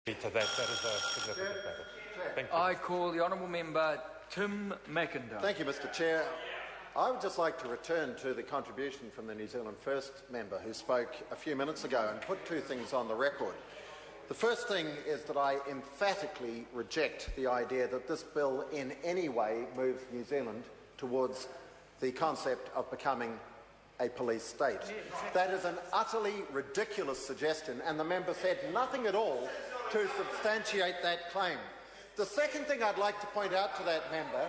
To that is a significant matter. Thank you. I call the honourable member Tim McIntyre. Thank you, Mr. Chair. I would just like to return to the contribution from the New Zealand First member who spoke a few minutes ago and put two things on the record. The first thing is that I emphatically reject the idea that this bill in any way moves New Zealand towards the concept of becoming a police state. That is an utterly ridiculous suggestion, and the member said nothing at all to substantiate that claim. The second thing I'd like to point out to that member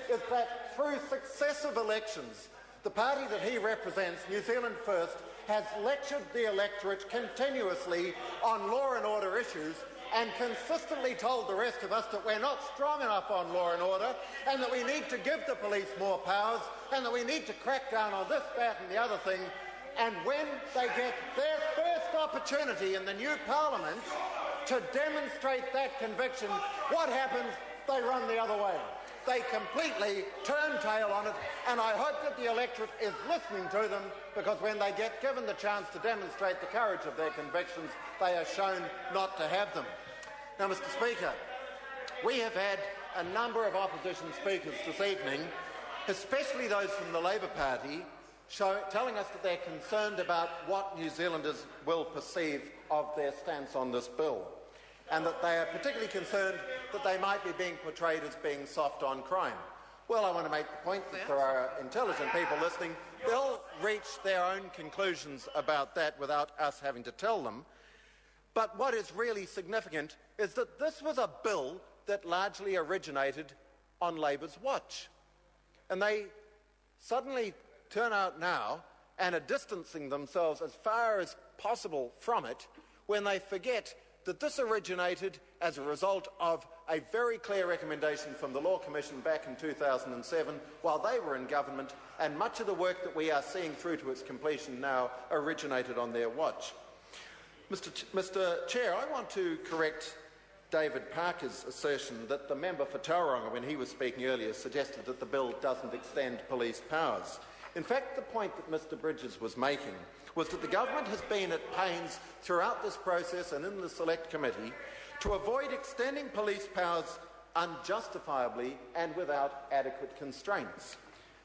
is that through successive elections, the party that he represents, New Zealand First, has lectured the electorate continuously on law and order issues and consistently told the rest of us that we're not strong enough on law and order and that we need to give the police more powers and that we need to crack down on this, that and the other thing. And when they get their first opportunity in the new parliament to demonstrate that conviction, what happens? They run the other way. They completely turn tail on it, and I hope that the electorate is listening to them, because when they get given the chance to demonstrate the courage of their convictions, they are shown not to have them. Now, Mr. Speaker, we have had a number of opposition speakers this evening, especially those from the Labour Party, telling us that they're concerned about what New Zealanders will perceive of their stance on this bill, and that they are particularly concerned that they might be being portrayed as being soft on crime. Well, I want to make the point that there are intelligent people listening. They'll reach their own conclusions about that without us having to tell them. But what is really significant is that this was a bill that largely originated on Labour's watch. And they suddenly turn out now and are distancing themselves as far as possible from it when they forget that this originated as a result of a very clear recommendation from the Law Commission back in 2007 while they were in government, and much of the work that we are seeing through to its completion now originated on their watch. Mr. Chair, I want to correct David Parker's assertion that the member for Tauranga, when he was speaking earlier, suggested that the bill doesn't extend police powers. In fact, the point that Mr. Bridges was making was that the government has been at pains throughout this process and in the Select Committee to avoid extending police powers unjustifiably and without adequate constraints.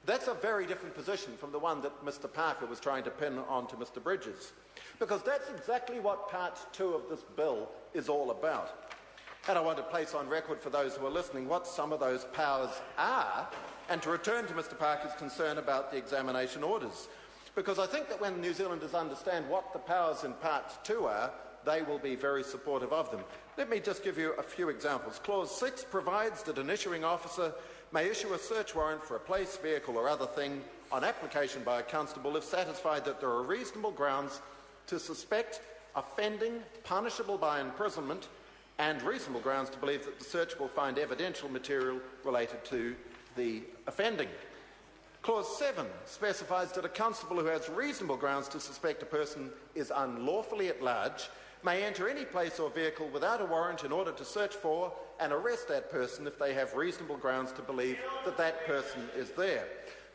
That's a very different position from the one that Mr. Parker was trying to pin onto Mr. Bridges, because that's exactly what Part 2 of this bill is all about. And I want to place on record for those who are listening what some of those powers are, and to return to Mr. Parker's concern about the examination orders, because I think that when New Zealanders understand what the powers in Part 2 are, they will be very supportive of them. Let me just give you a few examples. Clause 6 provides that an issuing officer may issue a search warrant for a place, vehicle or other thing on application by a constable if satisfied that there are reasonable grounds to suspect offending punishable by imprisonment and reasonable grounds to believe that the search will find evidential material related to the offending. Clause 7 specifies that a constable who has reasonable grounds to suspect a person is unlawfully at large may enter any place or vehicle without a warrant in order to search for and arrest that person if they have reasonable grounds to believe that that person is there.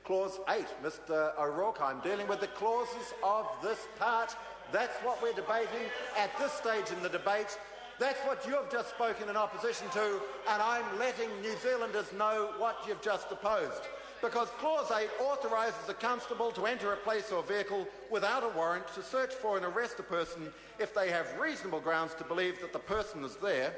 Clause 8, Mr. O'Rourke, I'm dealing with the clauses of this part. That's what we're debating at this stage in the debate. That's what you have just spoken in opposition to, and I'm letting New Zealanders know what you've just opposed. Because Clause 8 authorises a constable to enter a place or vehicle without a warrant to search for and arrest a person if they have reasonable grounds to believe that the person is there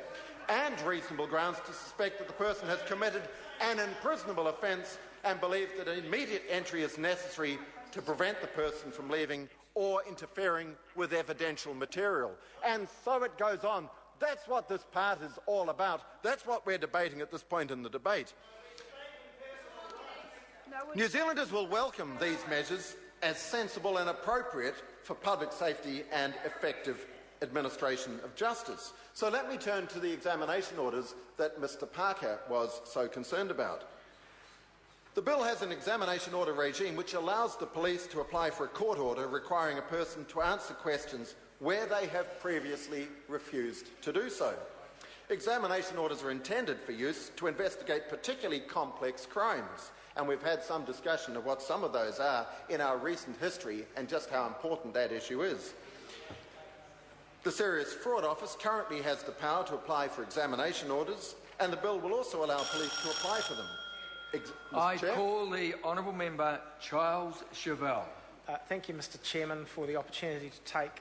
and reasonable grounds to suspect that the person has committed an imprisonable offence and believe that an immediate entry is necessary to prevent the person from leaving or interfering with evidential material. And so it goes on. That's what this part is all about. That's what we're debating at this point in the debate. New Zealanders will welcome these measures as sensible and appropriate for public safety and effective administration of justice. So let me turn to the examination orders that Mr. Parker was so concerned about. The bill has an examination order regime which allows the police to apply for a court order requiring a person to answer questions where they have previously refused to do so. Examination orders are intended for use to investigate particularly complex crimes, and we've had some discussion of what some of those are in our recent history and just how important that issue is. The Serious Fraud Office currently has the power to apply for examination orders, and the bill will also allow police to apply for them. I call the honourable member Charles Chauvel. Thank you, Mr. Chairman, for the opportunity to take